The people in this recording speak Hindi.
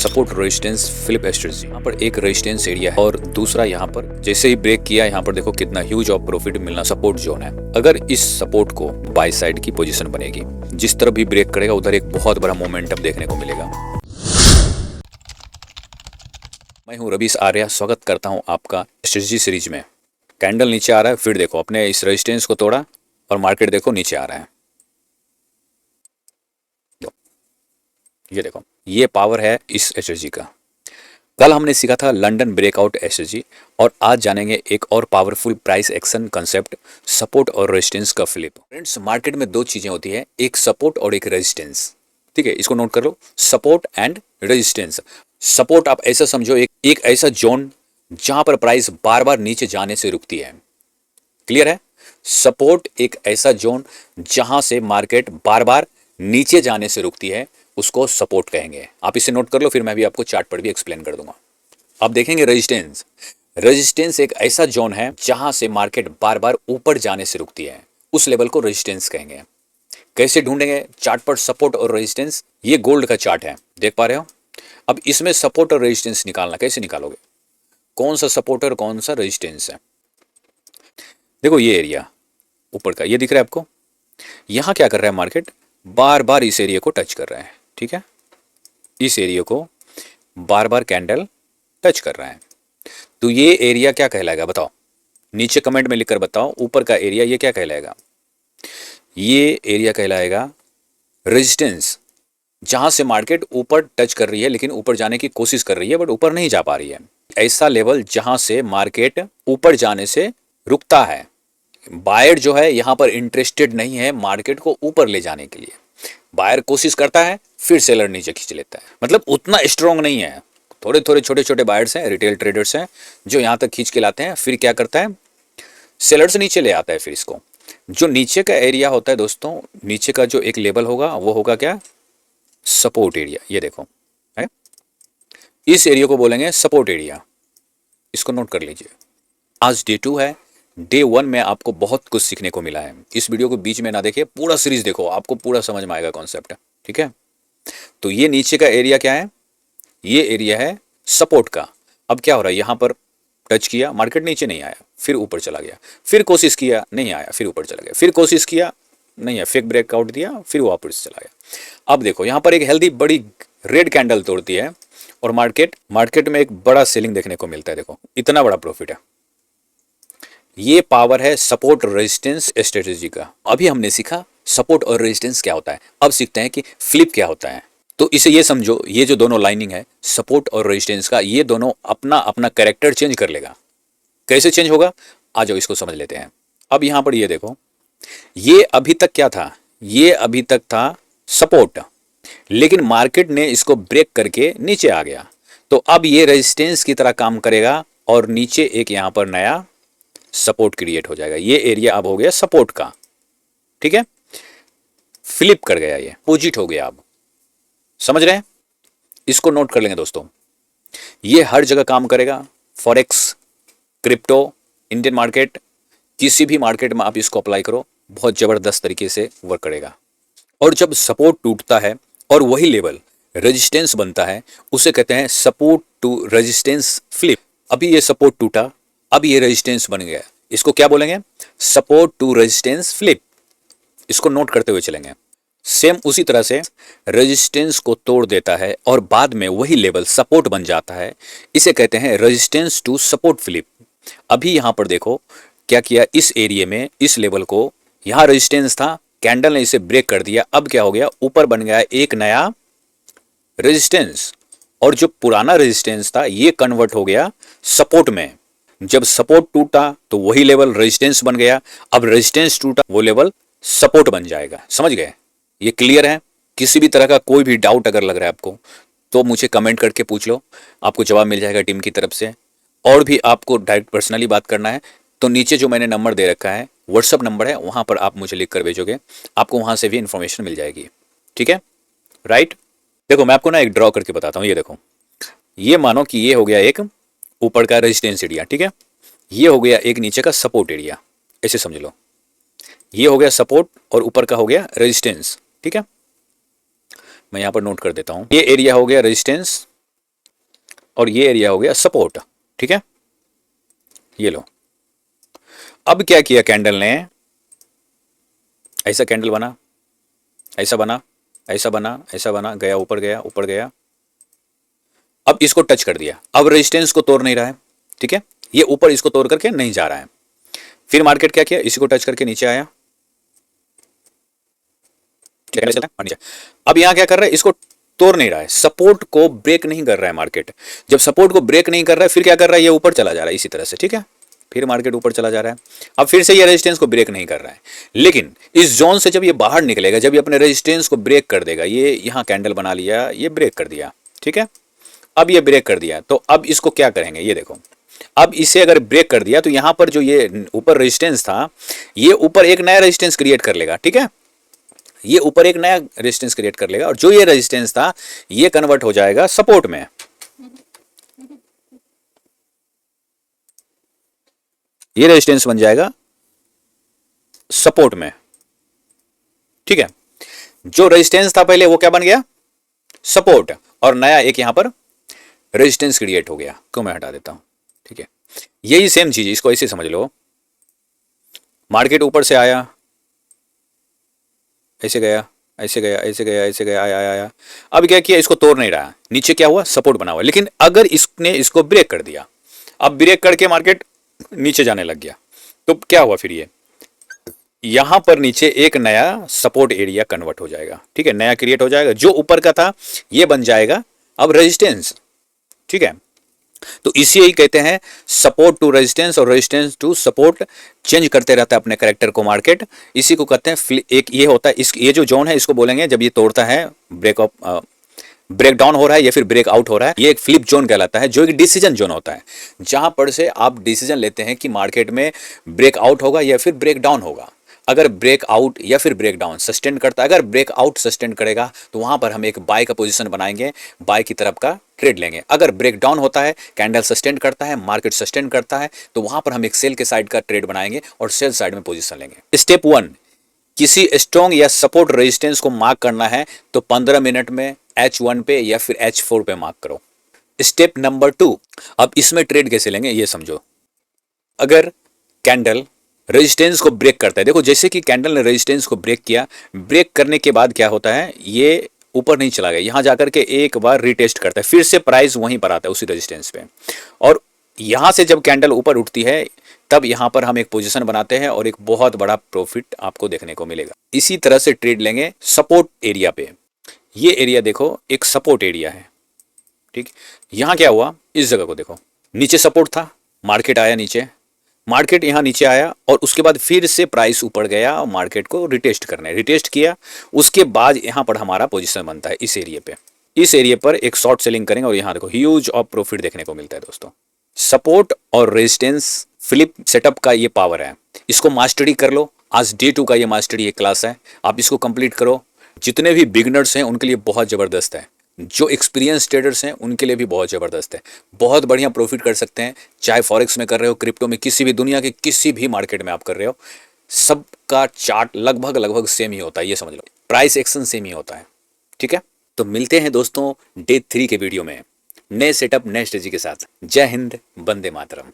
Support resistance flip strategy. यहाँ पर एक रेजिस्टेंस एरिया है और दूसरा यहाँ पर जैसे ही ब्रेक किया, यहाँ पर देखो कितना ह्यूज ऑफ प्रॉफिट मिलना सपोर्ट जोन है। अगर इस सपोर्ट को बाय साइड की पोजीशन बनेगी, जिस तरफ भी ब्रेक करेगा उधर एक बहुत बड़ा मोमेंटम देखने को मिलेगा। मैं हूँ रवीश आर्या, स्वागत करता हूँ आपका स्ट्रेटजी सीरीज में। कैंडल नीचे आ रहा है, फिर देखो अपने इस रेजिस्टेंस को तोड़ा और मार्केट देखो नीचे आ रहा है। ये देखो, ये पावर है इस स्ट्रेटजी का। कल हमने सीखा था लंदन ब्रेकआउट स्ट्रेटजी और आज जानेंगे एक और powerful price action concept, support और रेजिस्टेंस का फ्लिप। फ्रेंड्स, मार्केट में दो चीजें होती है, एक सपोर्ट और एक रेजिस्टेंस। ठीक है, इसको नोट कर लो, सपोर्ट एंड रेजिस्टेंस। सपोर्ट आप ऐसा समझो, एक ऐसा जोन जहां पर प्राइस बार बार नीचे जाने से रुकती है। क्लियर है? सपोर्ट एक ऐसा जोन जहां से मार्केट बार बार नीचे जाने से रुकती है, उसको सपोर्ट कहेंगे। आप इसे नोट कर लो, फिर मैं भी आपको चार्ट पर भी एक्सप्लेन कर दूंगा। अब देखेंगे रेजिस्टेंस। रेजिस्टेंस एक ऐसा जोन है जहां से मार्केट बार बार ऊपर जाने से रुकती है, उस लेवल को रेजिस्टेंस कहेंगे। कैसे ढूंढेंगे चार्ट पर सपोर्ट और रेजिस्टेंस? ये गोल्ड का चार्ट है, देख पा रहे हो। अब इसमें सपोर्ट और रेजिस्टेंस निकालना, कैसे निकालोगे? कौन सा सपोर्ट और कौन सा रेजिस्टेंस है? देखो ये एरिया ऊपर का, ये दिख रहा है आपको। यहां क्या कर रहा है मार्केट? बार बार इस एरिया को टच कर रहा है। ठीक है, इस एरिया को बार बार कैंडल टच कर रहा है, तो ये एरिया क्या कहलाएगा बताओ? नीचे कमेंट में लिखकर बताओ, ऊपर का एरिया ये क्या कहलाएगा? ये एरिया कहलाएगा रेजिस्टेंस, जहां से मार्केट ऊपर टच कर रही है, लेकिन ऊपर जाने की कोशिश कर रही है बट ऊपर नहीं जा पा रही है। ऐसा लेवल जहां से मार्केट ऊपर जाने से रुकता है। बायर जो है यहां पर इंटरेस्टेड नहीं है मार्केट को ऊपर ले जाने के लिए। बायर कोशिश करता है, फिर सेलर नीचे खींच लेता है। मतलब उतना स्ट्रॉन्ग नहीं है। थोड़े थोड़े छोटे छोटे बायर्स हैं, रिटेल ट्रेडर्स हैं, जो यहां तक खींच के लाते हैं, फिर क्या करता है, सेलर से नीचे ले आता है। फिर इसको जो नीचे का एरिया होता है दोस्तों, नीचे का जो एक लेवल होगा वो होगा क्या? Support area. ये देखो है, इस एरिया को बोलेंगे सपोर्ट एरिया। इसको नोट कर लीजिए। आज डे 2 है। डे 1 में आपको बहुत कुछ सीखने को मिला है। इस वीडियो को बीच में ना देखिए, पूरा सीरीज देखो, आपको पूरा समझ में आएगा कॉन्सेप्ट। ठीक है, तो ये नीचे का एरिया क्या है? ये एरिया है सपोर्ट का। अब क्या हो रहा है, यहां पर टच किया, मार्केट नीचे नहीं आया, फिर ऊपर चला गया, फिर कोशिश किया, नहीं आया, फिर ऊपर चला गया, फिर कोशिश किया, नहीं है, फेक ब्रेकआउट दिया, फिर वापस चला गया। अब देखो यहां पर एक हेल्दी बड़ी रेड कैंडल तोड़ती है और मार्केट में एक बड़ा सेलिंग देखने को मिलता है। देखो इतना बड़ा प्रॉफिट है। ये पावर है सपोर्ट रेजिस्टेंस स्ट्रेटजी का। अभी हमने सीखा सपोर्ट और रेजिस्टेंस क्या होता है, अब सीखते हैं कि फ्लिप क्या होता है। तो इसे ये समझो, ये जो दोनों लाइनिंग है सपोर्ट और रेजिस्टेंस का, ये दोनों अपना अपना कैरेक्टर चेंज कर लेगा। कैसे चेंज होगा, आ जाओ इसको समझ लेते हैं। अब यहां पर ये देखो, ये अभी तक क्या था? ये अभी तक था सपोर्ट, लेकिन मार्केट ने इसको ब्रेक करके नीचे आ गया, तो अब ये रेजिस्टेंस की तरह काम करेगा और नीचे एक यहां पर नया सपोर्ट क्रिएट हो जाएगा। ये एरिया अब हो गया सपोर्ट का। ठीक है, फ्लिप कर गया, ये पोजिट हो गया। अब समझ रहे हैं? इसको नोट कर लेंगे दोस्तों। ये हर जगह काम करेगा, फॉरेक्स, क्रिप्टो, इंडियन मार्केट, किसी भी मार्केट में आप इसको अप्लाई करो, बहुत जबरदस्त तरीके से वर्क करेगा। और जब सपोर्ट टूटता है और वही लेवल रेजिस्टेंस बनता है, उसे कहते हैं सपोर्ट टू रेजिस्टेंस फ्लिप। अभी ये सपोर्ट टूटा, अब ये रेजिस्टेंस बन गया, इसको क्या बोलेंगे? Support to resistance flip. इसको नोट करते हुए चलेंगे। सेम उसी तरह से रेजिस्टेंस को तोड़ देता है और बाद में वही लेवल सपोर्ट बन जाता है, इसे कहते हैं रेजिस्टेंस टू सपोर्ट फ्लिप। अभी यहां पर देखो क्या किया, इस एरिया में इस लेवल को, यहां रेजिस्टेंस था, कैंडल ने इसे ब्रेक कर दिया, अब क्या हो गया, ऊपर बन गया एक नया रेजिस्टेंस, और जो पुराना रेजिस्टेंस था ये कन्वर्ट हो गया सपोर्ट में। जब सपोर्ट टूटा तो वही लेवल रेजिस्टेंस बन गया, अब रेजिस्टेंस टूटा वो लेवल सपोर्ट बन जाएगा। समझ गए? ये क्लियर है? किसी भी तरह का कोई भी डाउट अगर लग रहा है आपको तो मुझे कमेंट करके पूछ लो, आपको जवाब मिल जाएगा टीम की तरफ से। और भी आपको डायरेक्ट पर्सनली बात करना है तो नीचे जो मैंने नंबर दे रखा है, व्हाट्सअप नंबर है, वहां पर आप मुझे लिख कर भेजोगे, आपको वहां से भी इंफॉर्मेशन मिल जाएगी। ठीक है, राइट? देखो मैं आपको ना एक ड्रॉ करके बताता हूँ। ये देखो, ये मानो कि ये हो गया एक ऊपर का रेजिस्टेंस एरिया। ठीक है, ये हो गया एक नीचे का सपोर्ट एरिया, ऐसे समझ लो। ये हो गया सपोर्ट और ऊपर का हो गया रेजिस्टेंस। ठीक है, मैं यहां पर नोट कर देता हूं। ये एरिया हो गया रेजिस्टेंस और ये एरिया हो गया सपोर्ट। ठीक है, ये लो। अब क्या किया कैंडल ने, ऐसा कैंडल बना, ऐसा बना, ऐसा बना, ऐसा बना, गया ऊपर, गया ऊपर, गया, अब इसको टच कर दिया, अब रेजिस्टेंस को तोड़ नहीं रहा है। ठीक है, ये ऊपर इसको तोड़ करके नहीं जा रहा है। फिर मार्केट क्या किया, इसी को टच करके नीचे आया, नीचे। अब यहां क्या कर रहा है, इसको तोड़ नहीं रहा है, सपोर्ट को ब्रेक नहीं कर रहा है मार्केट। जब सपोर्ट को ब्रेक नहीं कर रहा है, फिर क्या कर रहा है, ये ऊपर चला जा रहा है इसी तरह से। ठीक है, फिर मार्केट ऊपर चला जा रहा है। अब फिर से ये रेजिस्टेंस को ब्रेक नहीं कर रहा है, लेकिन इस जोन से जब ये बाहर निकलेगा, जब ये अपने रेजिस्टेंस को ब्रेक कर देगा, ये यहां कैंडल बना लिया, ये ब्रेक कर दिया। ठीक है, अब ये ब्रेक कर दिया, तो अब इसको क्या करेंगे, ये देखो। अब इसे अगर ब्रेक कर दिया तो यहां पर जो ये ऊपर रेजिस्टेंस था, ये ऊपर एक नया रेजिस्टेंस क्रिएट कर लेगा। ठीक है, ये ऊपर एक नया रेजिस्टेंस क्रिएट कर लेगा, और जो ये रेजिस्टेंस था, ये कन्वर्ट हो जाएगा सपोर्ट में। ये रेजिस्टेंस बन जाएगा सपोर्ट में। ठीक है, जो रेजिस्टेंस था पहले वो क्या बन गया, सपोर्ट, और नया एक यहां पर रेजिस्टेंस क्रिएट हो गया, को मैं हटा देता हूं। ठीक है, यही सेम चीज, इसको ऐसे समझ लो। मार्केट ऊपर से आया, ऐसे गया, ऐसे गया, ऐसे गया, ऐसे गया, आया, आया, आया। अब क्या किया, इसको तोड़ नहीं रहा, नीचे क्या हुआ, सपोर्ट बना हुआ। लेकिन अगर इसने इसको ब्रेक कर दिया, अब ब्रेक करके मार्केट नीचे जाने लग गया, तो क्या हुआ, फिर ये यहां पर नीचे एक नया सपोर्ट एरिया कन्वर्ट हो जाएगा। ठीक है, नया क्रिएट हो जाएगा, जो ऊपर का था ये बन जाएगा अब रेजिस्टेंस। ठीक है, तो इसी यही कहते हैं सपोर्ट टू रेजिस्टेंस और रेजिस्टेंस टू सपोर्ट, चेंज करते रहता है अपने कैरेक्टर को मार्केट। इसी को कहते हैं, एक ये होता है, इस ये जो जोन है इसको बोलेंगे जब ये तोड़ता है, ब्रेक डाउन हो रहा है या फिर ब्रेक आउट हो रहा है, ये एक फ्लिप जोन कहलाता है, जो एक डिसीजन जोन होता है, जहां पर से आप डिसीजन लेते हैं कि मार्केट में ब्रेक आउट होगा या फिर ब्रेक डाउन होगा। अगर ब्रेक आउट या फिर ब्रेक डाउन सस्टेन करता है, अगर ब्रेक आउट सस्टेन करेगा तो वहां पर हम एक बाय का पोजीशन बनाएंगे, बाय की तरफ का ट्रेड लेंगे। अगर ब्रेक डाउन होता है, कैंडल सस्टेन करता है, मार्केट सस्टेन करता है, तो वहां पर हम एक सेल के साइड का ट्रेड बनाएंगे और सेल साइड में पोजीशन लेंगे। स्टेप 1, किसी स्ट्रॉन्ग या सपोर्ट रेजिस्टेंस को मार्क करना है तो 15 मिनट में H1 पे या फिर H4 पे मार्क करो। स्टेप नंबर 2, अब इसमें ट्रेड कैसे लेंगे ये समझो। अगर कैंडल रेजिस्टेंस को ब्रेक करता है, देखो जैसे कि कैंडल ने रेजिस्टेंस को ब्रेक किया, ब्रेक करने के बाद क्या होता है, ये ऊपर नहीं चला गया, यहां जाकर के एक बार रीटेस्ट करता है, फिर से प्राइस वहीं पर आता है उसी रेजिस्टेंस पे, और यहां से जब कैंडल ऊपर उठती है तब यहां पर हम एक पोजीशन बनाते हैं और एक बहुत बड़ा प्रॉफिट आपको देखने को मिलेगा। इसी तरह से ट्रेड लेंगे सपोर्ट एरिया पे। ये एरिया देखो एक सपोर्ट एरिया है। ठीक, यहां क्या हुआ, इस जगह को देखो, नीचे सपोर्ट था, मार्केट आया नीचे, मार्केट यहां नीचे आया और उसके बाद फिर से प्राइस ऊपर गया और मार्केट को रिटेस्ट करने, रिटेस्ट किया, उसके बाद यहां पर हमारा पोजीशन बनता है इस एरिया पे। इस एरिया पर एक शॉर्ट सेलिंग करेंगे और यहां देखो ह्यूज ऑफ प्रॉफिट देखने को मिलता है दोस्तों। सपोर्ट और रेजिस्टेंस फ्लिप सेटअप का ये पावर है, इसको मास्टरी कर लो। आज डे 2 का ये मास्टरी एक क्लास है, आप इसको कंप्लीट करो। जितने भी बिगनर्स हैं उनके लिए बहुत ज़बरदस्त है, जो एक्सपीरियंस ट्रेडर्स हैं उनके लिए भी बहुत ज़बरदस्त है, बहुत बढ़िया प्रॉफिट कर सकते हैं। चाहे फॉरेक्स में कर रहे हो, क्रिप्टो में, किसी भी दुनिया के किसी भी मार्केट में आप कर रहे हो, सबका चार्ट लगभग लगभग सेम ही होता है, ये समझ लो, प्राइस एक्शन सेम ही होता है। ठीक है, तो मिलते हैं दोस्तों डे 3 के वीडियो में नए सेटअप नए स्ट्रेटजी के साथ। जय हिंद, वंदे मातरम।